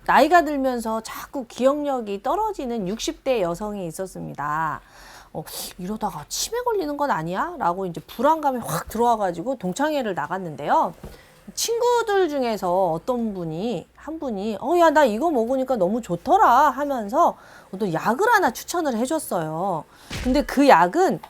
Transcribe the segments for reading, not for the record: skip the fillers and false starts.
나이가 들면서 자꾸 기억력이 떨어지는 60대 여성이 있었습니다. 이러다가 치매 걸리는 건 아니야? 라고 이제 불안감이 확 들어와가지고 동창회를 나갔는데요. 친구들 중에서 한 분이, 야, 나 이거 먹으니까 너무 좋더라 하면서 어떤 약을 하나 추천을 해줬어요. 근데 그 약은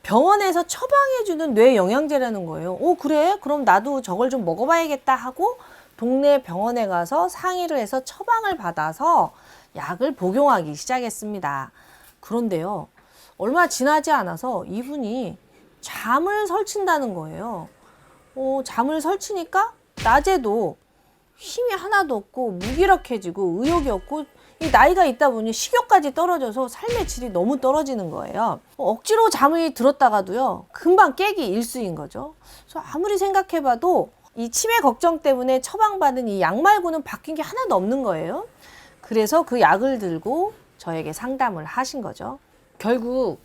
병원에서 처방해주는 뇌 영양제라는 거예요. 그래? 그럼 나도 저걸 좀 먹어봐야겠다 하고 동네 병원에 가서 상의를 해서 처방을 받아서 약을 복용하기 시작했습니다. 그런데요, 얼마 지나지 않아서 이분이 잠을 설친다는 거예요. 잠을 설치니까 낮에도 힘이 하나도 없고 무기력해지고 의욕이 없고, 이 나이가 있다 보니 식욕까지 떨어져서 삶의 질이 너무 떨어지는 거예요. 억지로 잠이 들었다가도요, 금방 깨기 일쑤인 거죠. 그래서 아무리 생각해봐도 이 치매 걱정 때문에 처방받은 이 약 말고는 바뀐 게 하나도 없는 거예요. 그래서 그 약을 들고 저에게 상담을 하신 거죠. 결국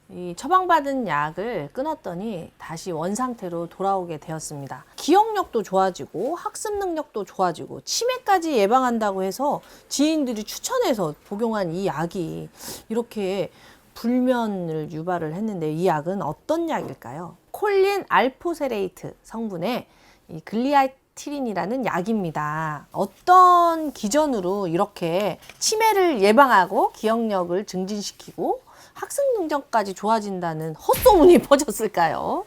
이 처방받은 약을 끊었더니 다시 원상태로 돌아오게 되었습니다. 기억력도 좋아지고 학습 능력도 좋아지고 치매까지 예방한다고 해서 지인들이 추천해서 복용한 이 약이 이렇게 불면을 유발을 했는데, 이 약은 어떤 약일까요? 콜린 알포세레이트 성분의 이 글리아티린이라는 약입니다. 어떤 기전으로 이렇게 치매를 예방하고 기억력을 증진시키고 학습 능력까지 좋아진다는 헛소문이 퍼졌을까요?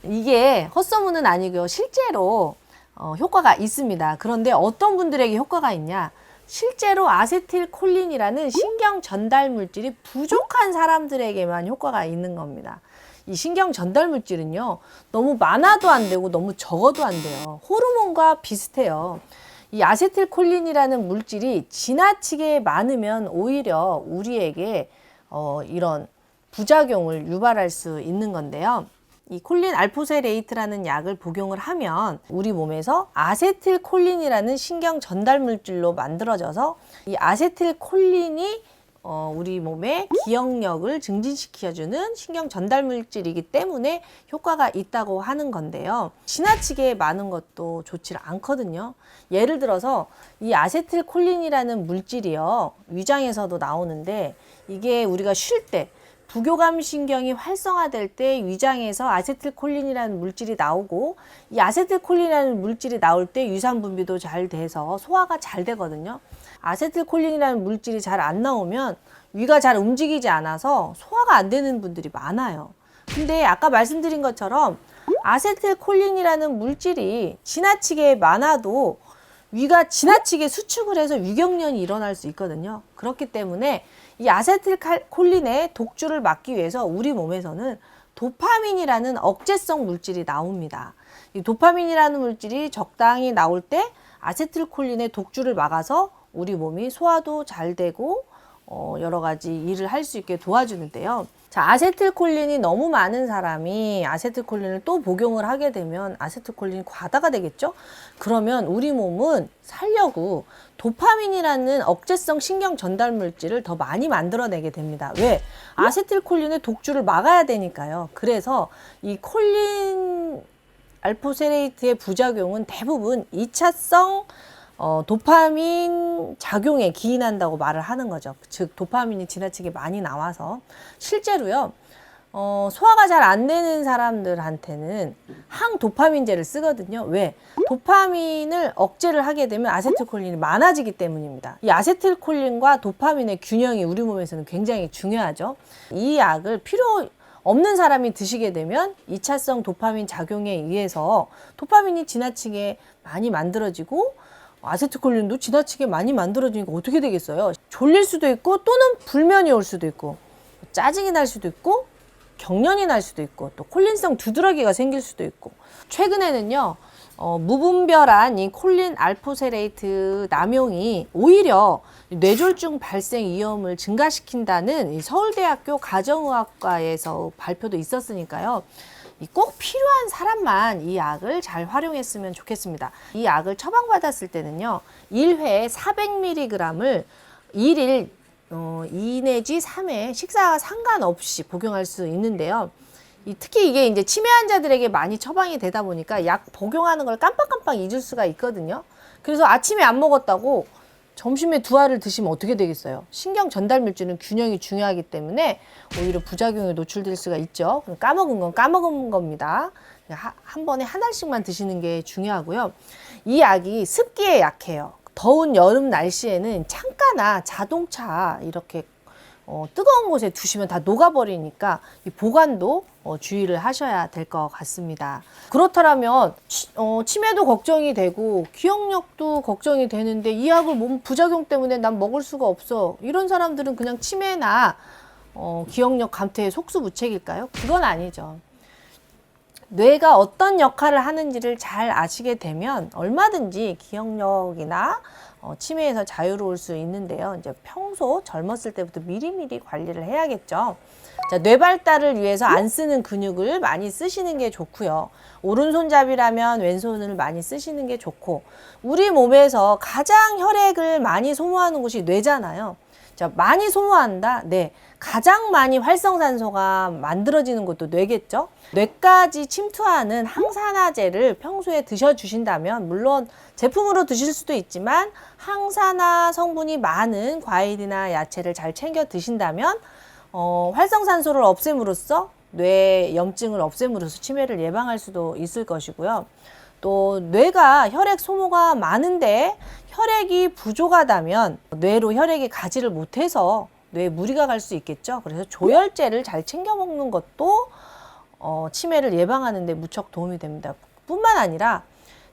이게 헛소문은 아니고요. 실제로 효과가 있습니다. 그런데 어떤 분들에게 효과가 있냐? 실제로 아세틸콜린이라는 신경 전달 물질이 부족한 사람들에게만 효과가 있는 겁니다. 이 신경 전달 물질은요, 너무 많아도 안 되고 너무 적어도 안 돼요. 호르몬과 비슷해요. 이 아세틸콜린이라는 물질이 지나치게 많으면 오히려 우리에게 이런 부작용을 유발할 수 있는 건데요. 이 콜린 알포세레이트라는 약을 복용을 하면 우리 몸에서 아세틸콜린이라는 신경 전달 물질로 만들어져서 이 아세틸콜린이 우리 몸의 기억력을 증진시켜주는 신경 전달 물질이기 때문에 효과가 있다고 하는 건데요. 지나치게 많은 것도 좋지 않거든요. 예를 들어서 이 아세틸콜린이라는 물질이요, 위장에서도 나오는데, 이게 우리가 쉴 때 부교감 신경이 활성화될 때 위장에서 아세틸콜린이라는 물질이 나오고, 이 아세틸콜린이라는 물질이 나올 때 유산 분비도 잘 돼서 소화가 잘 되거든요. 아세틸콜린이라는 물질이 잘 안 나오면 위가 잘 움직이지 않아서 소화가 안 되는 분들이 많아요. 근데 아까 말씀드린 것처럼 아세틸콜린이라는 물질이 지나치게 많아도 위가 지나치게 수축을 해서 위경련이 일어날 수 있거든요. 그렇기 때문에 이 아세틸콜린의 독주를 막기 위해서 우리 몸에서는 도파민이라는 억제성 물질이 나옵니다. 이 도파민이라는 물질이 적당히 나올 때 아세틸콜린의 독주를 막아서 우리 몸이 소화도 잘 되고 여러 가지 일을 할 수 있게 도와주는데요. 자, 아세틸콜린이 너무 많은 사람이 아세틸콜린을 또 복용을 하게 되면 아세틸콜린이 과다가 되겠죠? 그러면 우리 몸은 살려고 도파민이라는 억제성 신경 전달 물질을 더 많이 만들어내게 됩니다. 왜? 아세틸콜린의 독주를 막아야 되니까요. 그래서 이 콜린 알포세레이트의 부작용은 대부분 2차성 도파민 작용에 기인한다고 말을 하는 거죠. 즉 도파민이 지나치게 많이 나와서. 실제로요, 소화가 잘 안 되는 사람들한테는 항도파민제를 쓰거든요. 왜? 도파민을 억제를 하게 되면 아세틸콜린이 많아지기 때문입니다. 이 아세틸콜린과 도파민의 균형이 우리 몸에서는 굉장히 중요하죠. 이 약을 필요 없는 사람이 드시게 되면 2차성 도파민 작용에 의해서 도파민이 지나치게 많이 만들어지고 아세틸콜린도 지나치게 많이 만들어지니까 어떻게 되겠어요? 졸릴 수도 있고, 또는 불면이 올 수도 있고, 짜증이 날 수도 있고, 경련이 날 수도 있고, 또 콜린성 두드러기가 생길 수도 있고. 최근에는요, 무분별한 이 콜린 알포세레이트 남용이 오히려 뇌졸중 발생 위험을 증가시킨다는 이 서울대학교 가정의학과에서 발표도 있었으니까요. 꼭 필요한 사람만 이 약을 잘 활용했으면 좋겠습니다. 이 약을 처방받았을 때는요, 1회에 400mg을 1일 2 내지 3회 식사와 상관없이 복용할 수 있는데요. 특히 이게 이제 치매 환자들에게 많이 처방이 되다 보니까 약 복용하는 걸 깜빡깜빡 잊을 수가 있거든요. 그래서 아침에 안 먹었다고 점심에 두 알을 드시면 어떻게 되겠어요? 신경 전달 물질은 균형이 중요하기 때문에 오히려 부작용에 노출될 수가 있죠. 그럼 까먹은 건 까먹은 겁니다. 한 번에 한 알씩만 드시는 게 중요하고요. 이 약이 습기에 약해요. 더운 여름 날씨에는 창가나 자동차 이렇게 뜨거운 곳에 두시면 다 녹아버리니까 이 보관도 주의를 하셔야 될 것 같습니다. 그렇다면 치매도 걱정이 되고 기억력도 걱정이 되는데 이 약을 몸 부작용 때문에 난 먹을 수가 없어. 이런 사람들은 그냥 치매나 기억력 감퇴의 속수무책일까요? 그건 아니죠. 뇌가 어떤 역할을 하는지를 잘 아시게 되면 얼마든지 기억력이나 치매에서 자유로울 수 있는데요. 이제 평소 젊었을 때부터 미리미리 관리를 해야겠죠. 자, 뇌 발달을 위해서 안 쓰는 근육을 많이 쓰시는 게 좋고요. 오른손잡이라면 왼손을 많이 쓰시는 게 좋고, 우리 몸에서 가장 혈액을 많이 소모하는 곳이 뇌잖아요. 자, 많이 소모한다? 네. 가장 많이 활성산소가 만들어지는 것도 뇌겠죠? 뇌까지 침투하는 항산화제를 평소에 드셔주신다면, 물론 제품으로 드실 수도 있지만 항산화 성분이 많은 과일이나 야채를 잘 챙겨 드신다면 활성산소를 없앰으로써 뇌 염증을 없앰으로써 치매를 예방할 수도 있을 것이고요. 또 뇌가 혈액 소모가 많은데 혈액이 부족하다면 뇌로 혈액이 가지를 못해서 뇌에 무리가 갈 수 있겠죠. 그래서 조혈제를 잘 챙겨 먹는 것도 치매를 예방하는 데 무척 도움이 됩니다. 뿐만 아니라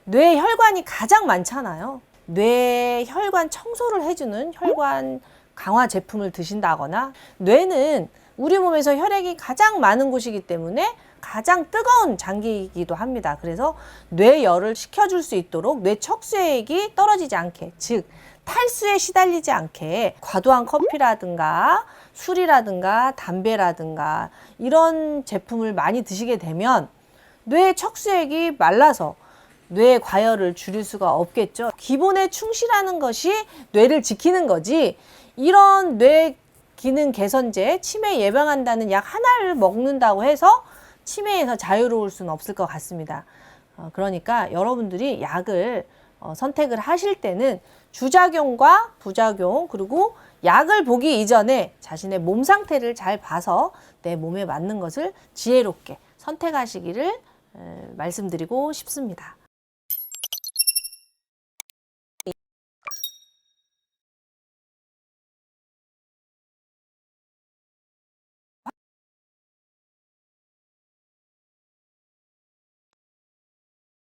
뇌 혈관이 가장 많잖아요. 뇌 혈관 청소를 해주는 혈관 강화 제품을 드신다거나, 뇌는 우리 몸에서 혈액이 가장 많은 곳이기 때문에 가장 뜨거운 장기이기도 합니다. 그래서 뇌열을 식혀줄 수 있도록 뇌 척수액이 떨어지지 않게, 즉 탈수에 시달리지 않게 과도한 커피라든가 술이라든가 담배라든가 이런 제품을 많이 드시게 되면 뇌 척수액이 말라서 뇌 과열을 줄일 수가 없겠죠. 기본에 충실하는 것이 뇌를 지키는 거지, 이런 뇌 기능 개선제, 치매 예방한다는 약 하나를 먹는다고 해서 치매에서 자유로울 수는 없을 것 같습니다. 그러니까 여러분들이 약을 선택을 하실 때는 주작용과 부작용, 그리고 약을 보기 이전에 자신의 몸 상태를 잘 봐서 내 몸에 맞는 것을 지혜롭게 선택하시기를 말씀드리고 싶습니다.